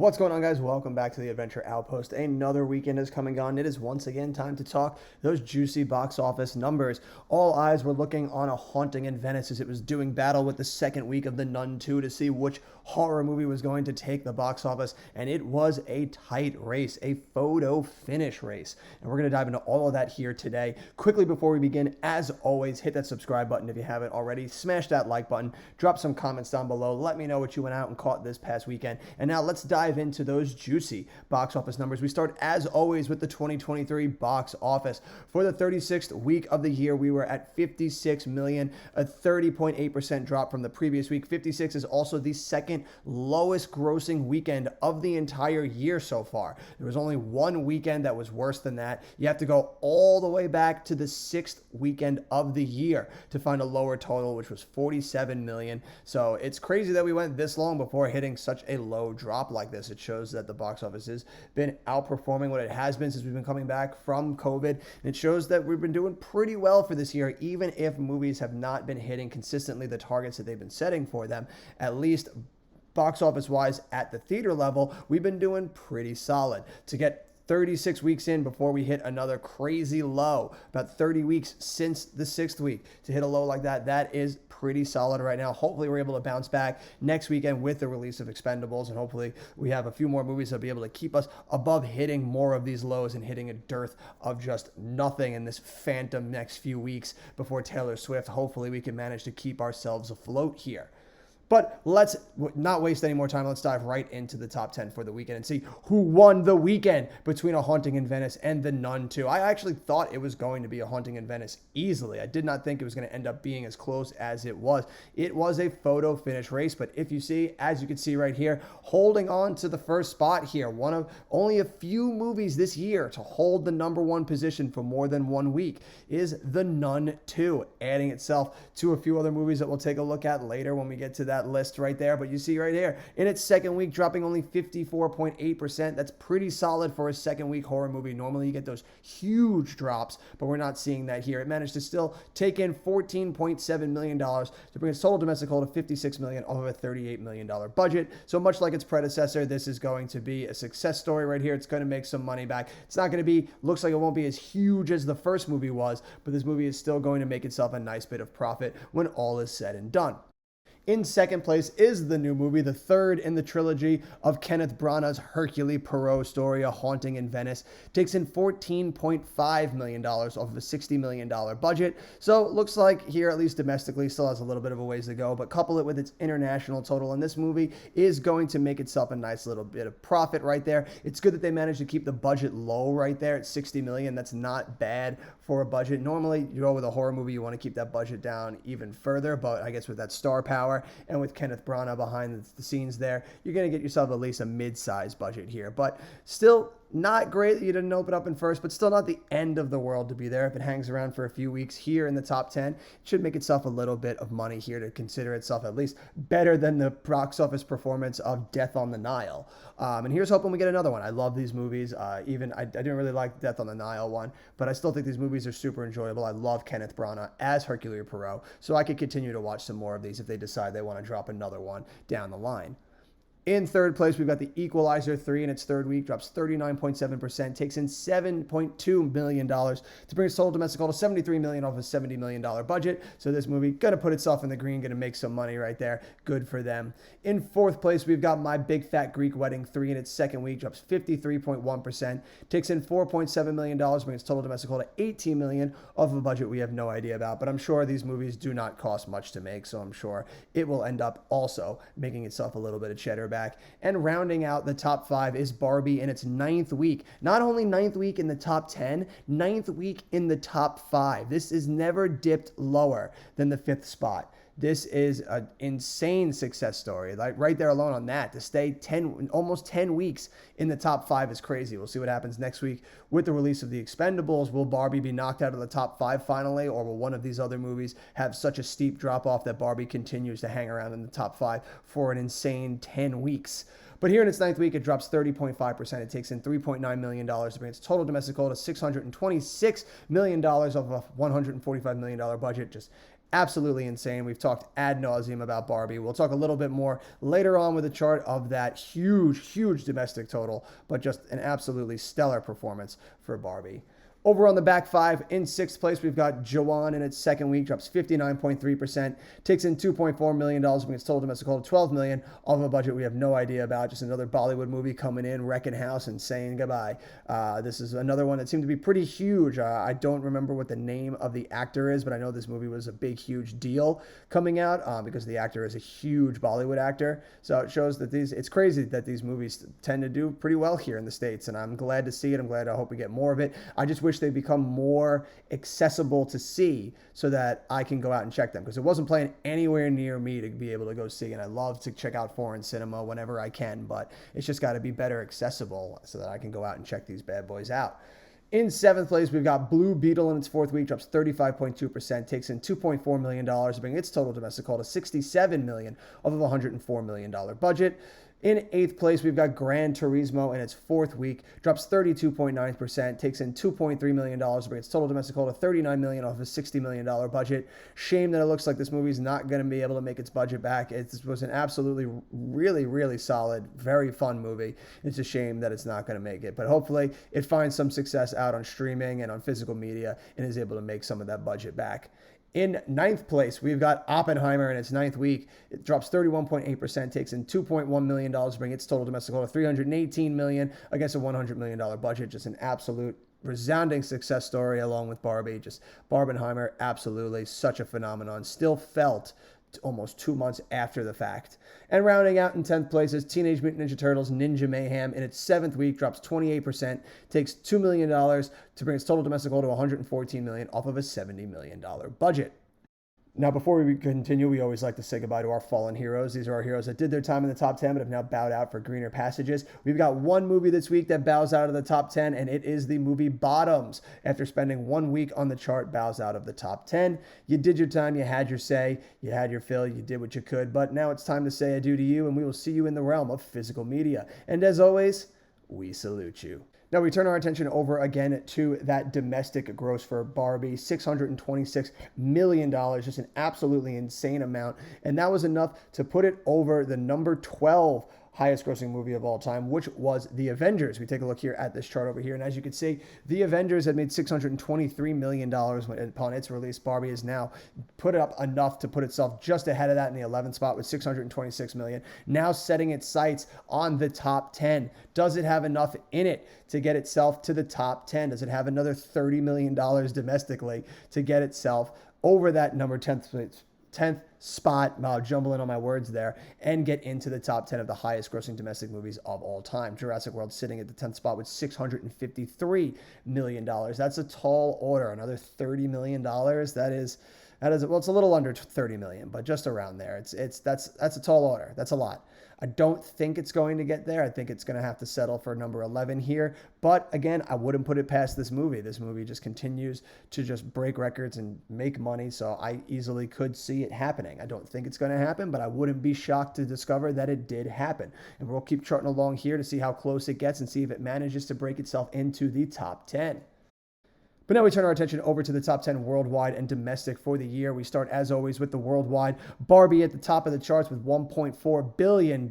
What's going on, guys? Welcome back to the Adventure Outpost. Another weekend is coming on. It is once again time to talk those juicy box office numbers. All eyes were looking on A Haunting in Venice as it was doing battle with the second week of The Nun 2 to see which horror movie was going to take the box office, and it was a tight race, a photo finish race. And we're going to dive into all of that here today. Quickly before we begin, as always, hit that subscribe button if you haven't already. Smash that like button. Drop some comments down below. Let me know what you went out and caught this past weekend. And now let's dive into those juicy box office numbers. We start, as always, with the 2023 box office. For the 36th week of the year, we were at 56 million, a 30.8% drop from the previous week. 56 is also the second lowest grossing weekend of the entire year so far. There was only one weekend that was worse than that. You have to go all the way back to the sixth weekend of the year to find a lower total, which was 47 million. So it's crazy that we went this long before hitting such a low drop like this. It shows that the box office has been outperforming what it has been since we've been coming back from COVID. And it shows that we've been doing pretty well for this year, even if movies have not been hitting consistently the targets that they've been setting for them. At least box office wise at the theater level, we've been doing pretty solid. To get 36 weeks in before we hit another crazy low, about 30 weeks since the sixth week to hit a low like that, that is pretty solid right now. Hopefully we're able to bounce back next weekend with the release of Expendables, and hopefully we have a few more movies that'll be able to keep us above hitting more of these lows and hitting a dearth of just nothing in this phantom next few weeks before Taylor Swift. Hopefully we can manage to keep ourselves afloat here. But let's not waste any more time. Let's dive right into the top 10 for the weekend and see who won the weekend between A Haunting in Venice and The Nun 2. I actually thought it was going to be A Haunting in Venice easily. I did not think it was going to end up being as close as it was. It was a photo finish race, but if you see, as you can see right here, holding on to the first spot here, one of only a few movies this year to hold the number one position for more than 1 week is The Nun 2, adding itself to a few other movies that we'll take a look at later when we get to that list right there. But you see right here, in its second week, dropping only 54.8%. That's pretty solid for a second week horror movie. Normally you get those huge drops, but we're not seeing that here. It managed to still take in $14.7 million to bring its total domestic hold to 56 million off of a $38 million budget. So much like its predecessor, this is going to be a success story right here. It's going to make some money back. It's not going to be, looks like it won't be as huge as the first movie was, but this movie is still going to make itself a nice bit of profit when all is said and done. In second place is the new movie, the third in the trilogy of Kenneth Branagh's Hercule Poirot story, A Haunting in Venice. Takes in $14.5 million off of a $60 million budget. So it looks like here, at least domestically, still has a little bit of a ways to go, but couple it with its international total, and this movie is going to make itself a nice little bit of profit right there. It's good that they managed to keep the budget low right there at $60 million. That's not bad for a budget. Normally, you go with a horror movie, you want to keep that budget down even further, but I guess with that star power and with Kenneth Branagh behind the scenes there, you're going to get yourself at least a mid-sized budget here. But still not great that you didn't open up in first, but still not the end of the world to be there. If it hangs around for a few weeks here in the top 10, it should make itself a little bit of money here to consider itself at least better than the box office performance of Death on the Nile. And here's hoping we get another one. I love these movies. I didn't really like Death on the Nile one, but I still think these movies are super enjoyable. I love Kenneth Branagh as Hercule Poirot, so I could continue to watch some more of these if they decide they want to drop another one down the line. In third place, we've got The Equalizer 3 in its third week, drops 39.7%, takes in $7.2 million to bring its total domestic hold to $73 million off a $70 million budget. So this movie going to put itself in the green, going to make some money right there. Good for them. In fourth place, we've got My Big Fat Greek Wedding 3 in its second week, drops 53.1%, takes in $4.7 million, brings its total domestic hold to $18 million off of a budget we have no idea about. But I'm sure these movies do not cost much to make, so I'm sure it will end up also making itself a little bit of cheddar back. And rounding out the top 5 is Barbie in its 9th week. Not only 9th week in the top 10, 9th week in the top 5. This is never dipped lower than the 5th spot. This is an insane success story. Like right there alone on that, to stay almost 10 weeks in the top 5 is crazy. We'll see what happens next week with the release of The Expendables. Will Barbie be knocked out of the top 5 finally, or will one of these other movies have such a steep drop off that Barbie continues to hang around in the top 5 for an insane 10 weeks? But here in its 9th week, it drops 30.5%. It takes in $3.9 million to bring its total domestic hold to $626 million off a $145 million budget. Just absolutely insane. We've talked ad nauseum about Barbie. We'll talk a little bit more later on with a chart of that huge domestic total, but just an absolutely stellar performance for Barbie. Over on the back five, in sixth place, we've got Jawan in its second week, drops 59.3%, takes in $2.4 million, when it's total domestic total $12 million, off of a budget we have no idea about. Just another Bollywood movie coming in, wrecking house and saying goodbye. This is another one that seemed to be pretty huge. I don't remember what the name of the actor is, but I know this movie was a big, huge deal coming out because the actor is a huge Bollywood actor. So it shows that it's crazy that these movies tend to do pretty well here in the States, and I'm glad to see it. I hope we get more of it. I just wish they become more accessible to see so that I can go out and check them, because it wasn't playing anywhere near me to be able to go see, and I love to check out foreign cinema whenever I can, but it's just got to be better accessible so that I can go out and check these bad boys out. In seventh place, we've got Blue Beetle in its fourth week, drops 35.2%, takes in $2.4 million, bringing its total domestic haul to $67 million off of a $104 million budget. In eighth place, we've got Gran Turismo in its fourth week, drops 32.9%, takes in $2.3 million, bringing its total domestic haul to $39 million off of a $60 million budget. Shame that it looks like this movie's not going to be able to make its budget back. It was an absolutely, really solid, very fun movie. It's a shame that it's not going to make it, but hopefully it finds some success out on streaming and on physical media and is able to make some of that budget back. In ninth place, we've got Oppenheimer in its ninth week. It drops 31.8%, takes in $2.1 million, bringing its total domestic haul to $318 million against a $100 million budget. Just an absolute resounding success story along with Barbie. Just Barbenheimer, absolutely such a phenomenon. Still felt almost 2 months after the fact. And rounding out in 10th place is Teenage Mutant Ninja Turtles Ninja Mayhem. In its seventh week, drops 28%, takes $2 million to bring its total domestic haul to $114 million off of a $70 million budget. Now, before we continue, we always like to say goodbye to our fallen heroes. These are our heroes that did their time in the top 10 but have now bowed out for greener passages. We've got one movie this week that bows out of the top 10, and it is the movie Bottoms. After spending 1 week on the chart, bows out of the top 10. You did your time, you had your say, you had your fill, you did what you could, but now it's time to say adieu to you, and we will see you in the realm of physical media. And as always, we salute you. Now we turn our attention over again to that domestic gross for Barbie, $626 million, just an absolutely insane amount. And that was enough to put it over the number 12 highest grossing movie of all time, which was The Avengers. We take a look here at this chart over here, and as you can see, The Avengers had made $623 million upon its release. Barbie has now put up enough to put itself just ahead of that in the 11th spot with $626 million, now setting its sights on the top 10. Does it have enough in it to get itself to the top 10? Does it have another $30 million domestically to get itself over that number 10th spot, jumbling on my words there, and get into the top 10 of the highest grossing domestic movies of all time? Jurassic World sitting at the 10th spot with $653 million. That's a tall order. Another $30 million. That is, well, it's a little under 30 million, but just around there. That's a tall order. That's a lot. I don't think it's going to get there. I think it's going to have to settle for number 11 here. But again, I wouldn't put it past this movie. This movie just continues to just break records and make money. So I easily could see it happening. I don't think it's going to happen, but I wouldn't be shocked to discover that it did happen. And we'll keep charting along here to see how close it gets and see if it manages to break itself into the top 10. But now we turn our attention over to the top 10 worldwide and domestic for the year. We start, as always, with the worldwide. Barbie at the top of the charts with $1.4 billion.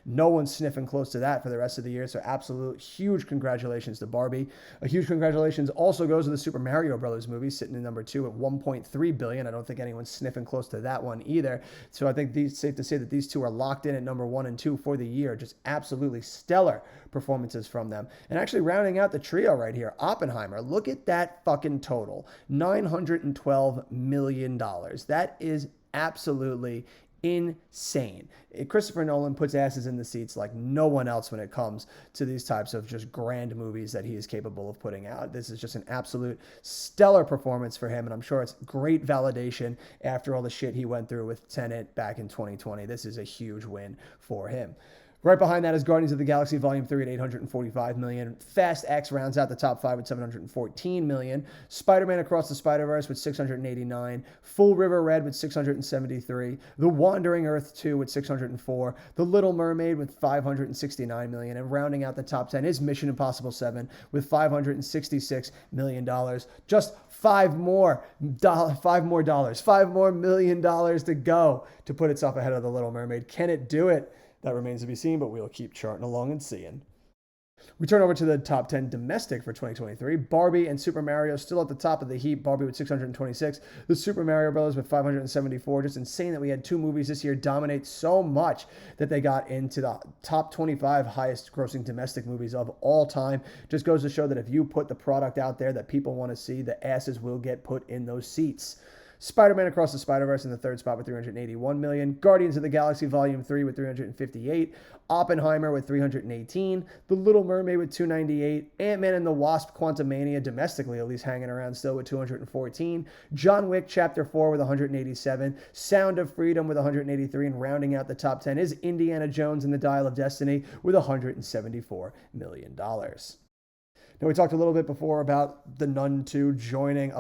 No one's sniffing close to that for the rest of the year, so absolute huge congratulations to Barbie. A huge congratulations also goes to the Super Mario Brothers movie, sitting in number 2 at $1.3 billion. I don't think anyone's sniffing close to that one either. So I think it's safe to say that these two are locked in at number 1 and 2 for the year. Just absolutely stellar performances from them. And actually rounding out the trio right here, Oppenheimer. Look at that fucking total, $912 million. That is absolutely insane. Christopher Nolan puts asses in the seats like no one else when it comes to these types of just grand movies that he is capable of putting out. This is just an absolute stellar performance for him, and I'm sure it's great validation after all the shit he went through with Tenet back in 2020. This is a huge win for him. Right behind that is Guardians of the Galaxy Volume 3 at $845 million. Fast X rounds out the top 5 with $714 million. Spider-Man Across the Spider-Verse with $689. Full River Red with $673. The Wandering Earth 2 with $604. The Little Mermaid with $569 million. And rounding out the top 10 is Mission Impossible 7 with $566 million. Just $5 more million to go to put itself ahead of The Little Mermaid. Can it do it? That remains to be seen, but we'll keep charting along and seeing. We turn over to the top 10 domestic for 2023. Barbie and Super Mario still at the top of the heap. Barbie with 626. The Super Mario Brothers with 574. Just insane that we had two movies this year dominate so much that they got into the top 25 highest grossing domestic movies of all time. Just goes to show that if you put the product out there that people want to see, the asses will get put in those seats. Spider-Man Across the Spider-Verse in the third spot with $381 million. Guardians of the Galaxy Volume 3 with $358. Oppenheimer with $318. The Little Mermaid with $298. Ant-Man and the Wasp Quantumania domestically at least hanging around still with $214. John Wick Chapter 4 with $187. Sound of Freedom with $183. And rounding out the top 10 is Indiana Jones and the Dial of Destiny with $174 million. Now, we talked a little bit before about The Nun 2 joining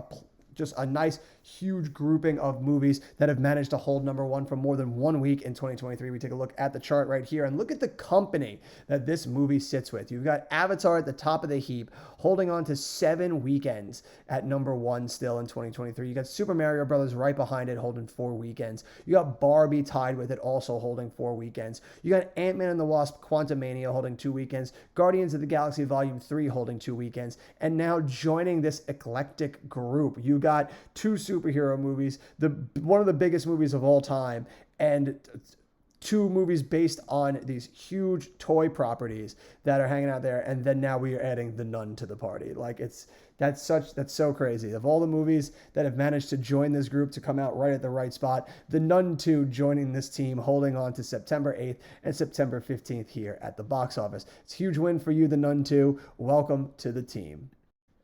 just a nice, huge grouping of movies that have managed to hold number one for more than 1 week in 2023. We take a look at the chart right here and look at the company that this movie sits with. You've got Avatar at the top of the heap, holding on to 7 weekends at number one still in 2023. You got Super Mario Brothers right behind it, holding 4 weekends. You got Barbie tied with it, also holding 4 weekends. You got Ant-Man and the Wasp Quantumania holding 2 weekends. Guardians of the Galaxy Volume 3 holding 2 weekends. And now joining this eclectic group, you got 2 superhero movies, one of the biggest movies of all time, and 2 movies based on these huge toy properties that are hanging out there. And then now we are adding The Nun to the party. Like that's so crazy. Of all the movies that have managed to join this group to come out right at the right spot, The Nun 2 joining this team, holding on to September 8th and September 15th here at the box office. It's a huge win for you, The Nun 2. Welcome to the team.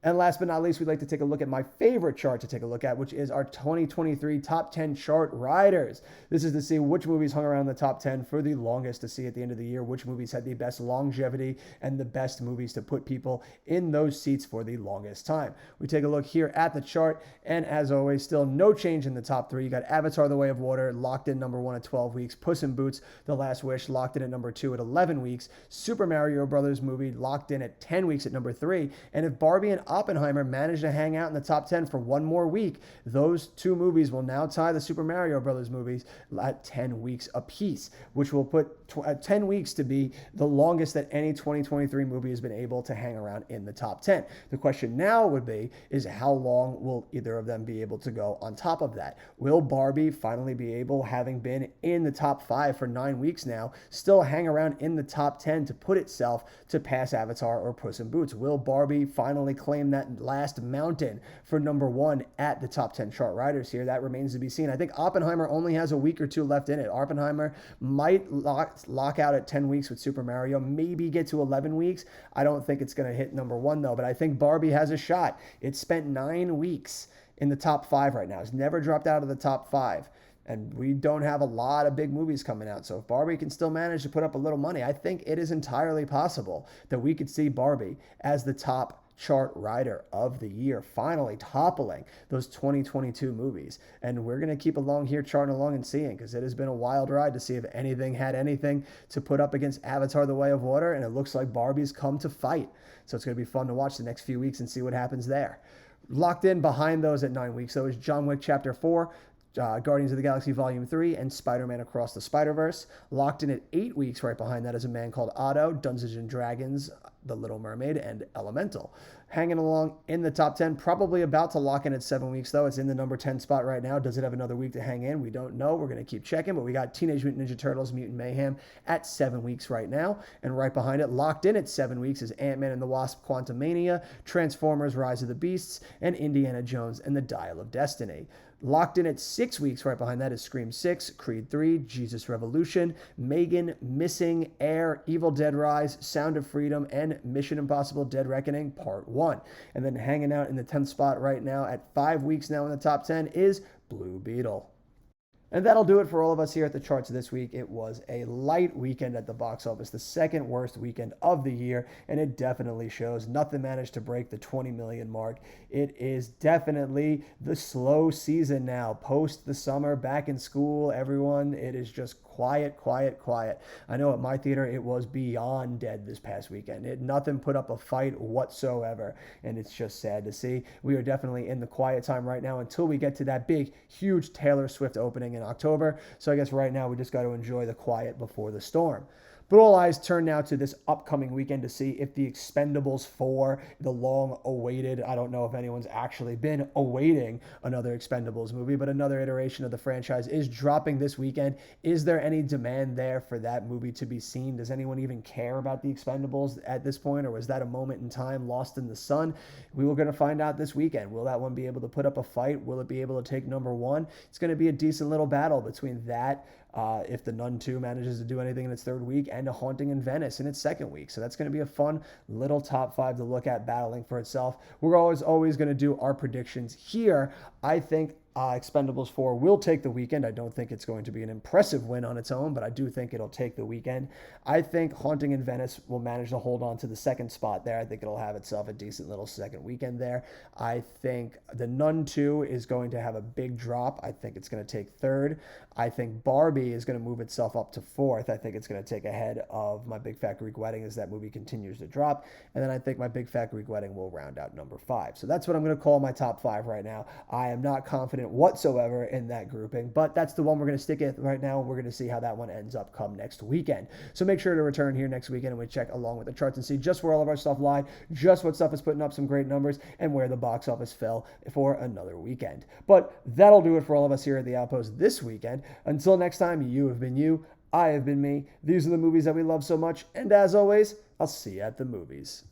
And last but not least, we'd like to take a look at my favorite chart to take a look at, which is our 2023 top 10 chart riders. This is to see which movies hung around the top 10 for the longest, to see at the end of the year which movies had the best longevity and the best movies to put people in those seats for the longest time. We take a look here at the chart, and as always, still no change in the top 3. You got Avatar: The Way of Water locked in number 1 at 12 weeks. Puss in Boots: The Last Wish locked in at number 2 at 11 weeks. Super Mario Brothers movie locked in at 10 weeks at number 3. And if Barbie and Oppenheimer managed to hang out in the top 10 for 1 more week, those 2 movies will now tie the Super Mario Brothers movies at 10 weeks apiece, which will put 10 weeks to be the longest that any 2023 movie has been able to hang around in the top 10. The question now would be, is how long will either of them be able to go on top of that? Will Barbie finally be able, having been in the top 5 for 9 weeks now, still hang around in the top 10 to put itself to pass Avatar or Puss in Boots? Will Barbie finally claim that last mountain for number 1 at the top 10 chart riders here? That remains to be seen. I think Oppenheimer only has a week or 2 left in it. Oppenheimer might lock out at 10 weeks with Super Mario, maybe get to 11 weeks. I don't think it's going to hit number 1 though, but I think Barbie has a shot. It spent 9 weeks in the top 5 right now. It's never dropped out of the top 5. And we don't have a lot of big movies coming out. So if Barbie can still manage to put up a little money, I think it is entirely possible that we could see Barbie as the top chart rider of the year, finally toppling those 2022 movies. And we're going to keep along here, charting along and seeing, because it has been a wild ride to see if anything had anything to put up against Avatar: The Way of Water. And it looks like Barbie's come to fight. So it's going to be fun to watch the next few weeks and see what happens there. Locked in behind those at 9 weeks, though, is John Wick Chapter 4, Guardians of the Galaxy Volume 3, and Spider-Man Across the Spider-Verse. Locked in at 8 weeks right behind that is A Man Called Otto, Dungeons & Dragons, The Little Mermaid, and Elemental. Hanging along in the top 10, probably about to lock in at 7 weeks, though. It's in the number 10 spot right now. Does it have another week to hang in? We don't know. We're going to keep checking, but we got Teenage Mutant Ninja Turtles Mutant Mayhem at 7 weeks right now. And right behind it, locked in at 7 weeks, is Ant-Man and the Wasp Quantumania, Transformers Rise of the Beasts, and Indiana Jones and the Dial of Destiny. Locked in at 6 weeks right behind that is Scream 6, Creed 3, Jesus Revolution, Megan, Missing, Air, Evil Dead Rise, Sound of Freedom, and Mission Impossible: Dead Reckoning Part 1. And then hanging out in the 10th spot right now at 5 weeks now in the top 10 is Blue Beetle. And that'll do it for all of us here at the charts this week. It was a light weekend at the box office, the second worst weekend of the year, and it definitely shows. Nothing managed to break the 20 million mark. It is definitely the slow season now, post the summer, back in school, everyone. It is just quiet, quiet, quiet. I know at my theater it was beyond dead this past weekend. Nothing put up a fight whatsoever, and it's just sad to see. We are definitely in the quiet time right now until we get to that big, huge Taylor Swift opening in October. So I guess right now we just got to enjoy the quiet before the storm. But all eyes turn now to this upcoming weekend to see if the Expendables 4, the long-awaited, I don't know if anyone's actually been awaiting another Expendables movie, but another iteration of the franchise is dropping this weekend. Is there any demand there for that movie to be seen? Does anyone even care about the Expendables at this point, or was that a moment in time lost in the sun? We were going to find out this weekend. Will that one be able to put up a fight? Will it be able to take number one? It's going to be a decent little battle between that, if the Nun 2 manages to do anything in its third week, and A Haunting in Venice in its second week. So that's going to be a fun little top five to look at battling for itself. We're always going to do our predictions here. I think Expendables 4 will take the weekend. I don't think it's going to be an impressive win on its own, but I do think it'll take the weekend. I think Haunting in Venice will manage to hold on to the second spot there. I think it'll have itself a decent little second weekend there. I think The Nun 2 is going to have a big drop. I think it's going to take third. I think Barbie is going to move itself up to fourth. I think it's going to take ahead of My Big Fat Greek Wedding as that movie continues to drop. And then I think My Big Fat Greek Wedding will round out number 5. So that's what I'm going to call my top 5 right now. I am not confident whatsoever in that grouping, but that's the one we're going to stick with right now. We're going to see how that one ends up come next weekend. So make sure to return here next weekend and we check along with the charts and see just where all of our stuff lied, just what stuff is putting up some great numbers, and where the box office fell for another weekend. But that'll do it for all of us here at the Outpost this weekend. Until next time, you have been you, I have been me. These are the movies that we love so much, and as always, I'll see you at the movies.